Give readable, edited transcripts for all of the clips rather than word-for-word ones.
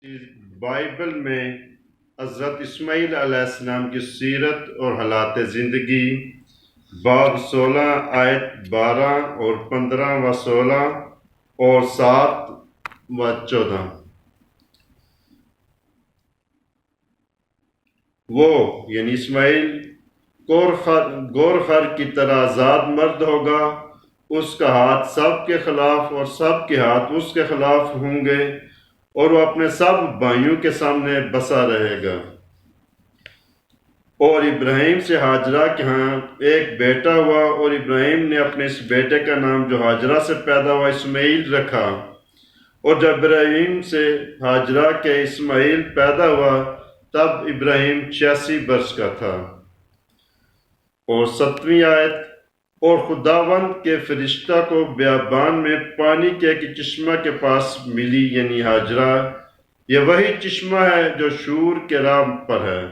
Bible میں حضرت اسماعیل علیہ السلام کی سیرت اور حالات زندگی، باب 16 آیت 12 اور 15 و 16 اور 7 و 14۔ وہ یعنی اسماعیل گورخر کی طرح آزاد مرد ہوگا، اس کا ہاتھ سب کے خلاف اور سب کے ہاتھ اس کے خلاف ہوں گے، اور وہ اپنے سب بھائیوں کے سامنے بسا رہے گا۔ اور ابراہیم سے ہاجرہ کے ہاں ایک بیٹا ہوا، اور ابراہیم نے اپنے اس بیٹے کا نام جو ہاجرہ سے پیدا ہوا اسماعیل رکھا۔ اور جب ابراہیم سے ہاجرہ کے اسماعیل پیدا ہوا تب ابراہیم 86 برس کا تھا۔ اور 7ویں آیت، اور خداوند کے فرشتہ کو بیابان میں پانی کے ایک چشمہ کے پاس ملی، یعنی ہاجرہ۔ یہ وہی چشمہ ہے جو شور کے راہ پر ہے۔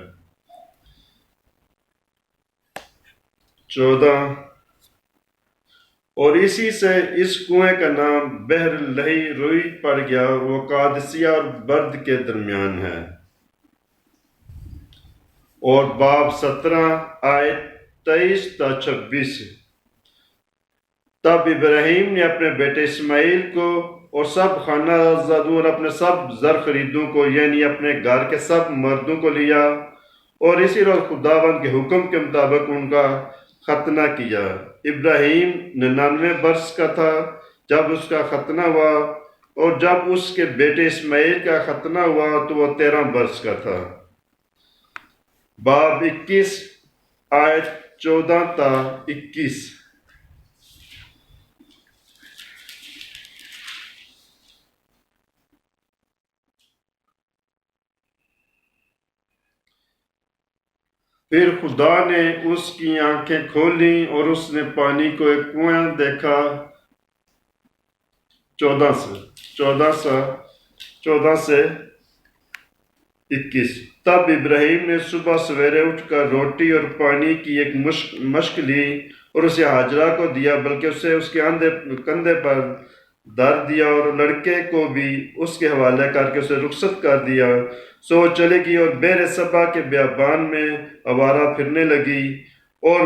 14، اور اسی سے اس کنویں کا نام بحر لہی روئی پڑ گیا، اور وہ قادسیہ اور برد کے درمیان ہے۔ اور باب 17 آیت 23 تا 26، تب ابراہیم نے اپنے بیٹے اسماعیل کو اور سب خانہ زادوں اور اپنے سب زر خریدوں کو، یعنی اپنے گھر کے سب مردوں کو لیا، اور اسی روز خداوند کے حکم کے مطابق ان کا ختنہ کیا۔ ابراہیم 99 برس کا تھا جب اس کا ختنہ ہوا، اور جب اس کے بیٹے اسماعیل کا ختنہ ہوا تو وہ 13 برس کا تھا۔ باب 21 آیت 14 تا 21، پھر خدا نے اس کی آنکھیں کھولیں اور اس نے پانی کو ایک کنواں دیکھا۔ 14 سے 21، تب ابراہیم نے صبح سویرے اٹھ کر روٹی اور پانی کی ایک مشک لی اور اسے ہاجرہ کو دیا، بلکہ اسے اس کے کندھے پر دھر دیا، اور لڑکے کو بھی اس کے حوالے کر کے اسے رخصت کر دیا۔ سو وہ چلے گی اور بحر صبا کے بیابان میں آوارہ پھرنے لگی، اور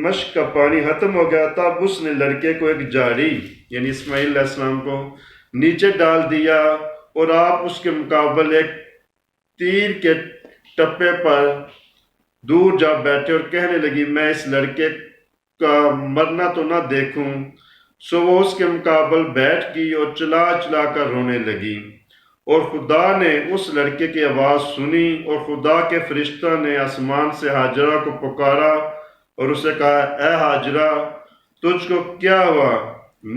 مشک کا پانی ختم ہو گیا۔ تب اس نے لڑکے کو ایک جھاڑی، یعنی اسماعیل علیہ السلام کو، نیچے ڈال دیا، اور آپ اس کے مقابل ایک تیر کے ٹپے پر دور جا بیٹھے اور کہنے لگی، میں اس لڑکے کا مرنا تو نہ دیکھوں۔ سو وہ اس کے مقابل بیٹھ گئی اور چلا چلا کر رونے لگی۔ اور خدا نے اس لڑکے کی آواز سنی، اور خدا کے فرشتہ نے آسمان سے ہاجرہ کو پکارا اور اسے کہا، اے ہاجرہ، تجھ کو کیا ہوا؟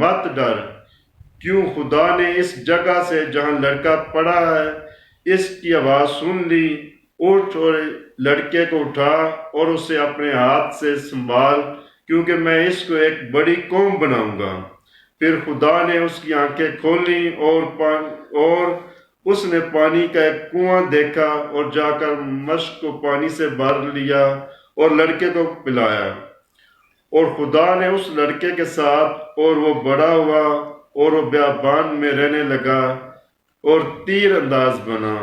مت ڈر، کیوں خدا نے اس جگہ سے جہاں لڑکا پڑا ہے اس کی آواز سن لی۔ اٹھ اور لڑکے کو اٹھا اور اسے اپنے ہاتھ سے سنبھال، کیونکہ میں اس کو ایک بڑی قوم بناؤں گا۔ پھر خدا نے اس کی آنکھیں کھولیں اور اس نے پانی کا ایک کنواں دیکھا، اور جا کر مشک کو پانی سے بھر لیا اور لڑکے کو پلایا۔ اور خدا نے اس لڑکے کے ساتھ، اور وہ بڑا ہوا اور وہ بیابان میں رہنے لگا اور تیر انداز بنا،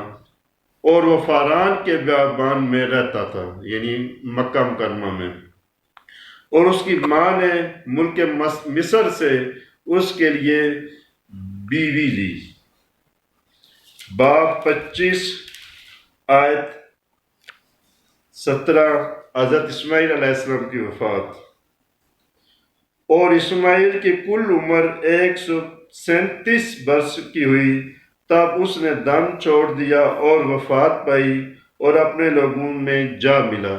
اور وہ فاران کے بیابان میں رہتا تھا، یعنی مکہ مکرمہ میں۔ اور اس کی ماں نے ملک مصر سے اس کے لیے بیوی لی۔ باب 25 آیت 17، حضرت اسماعیل علیہ السلام کی وفات۔ اور اسماعیل کی کل عمر 137 برس کی ہوئی تب اس نے دم چھوڑ دیا اور وفات پائی اور اپنے لوگوں میں جا ملا۔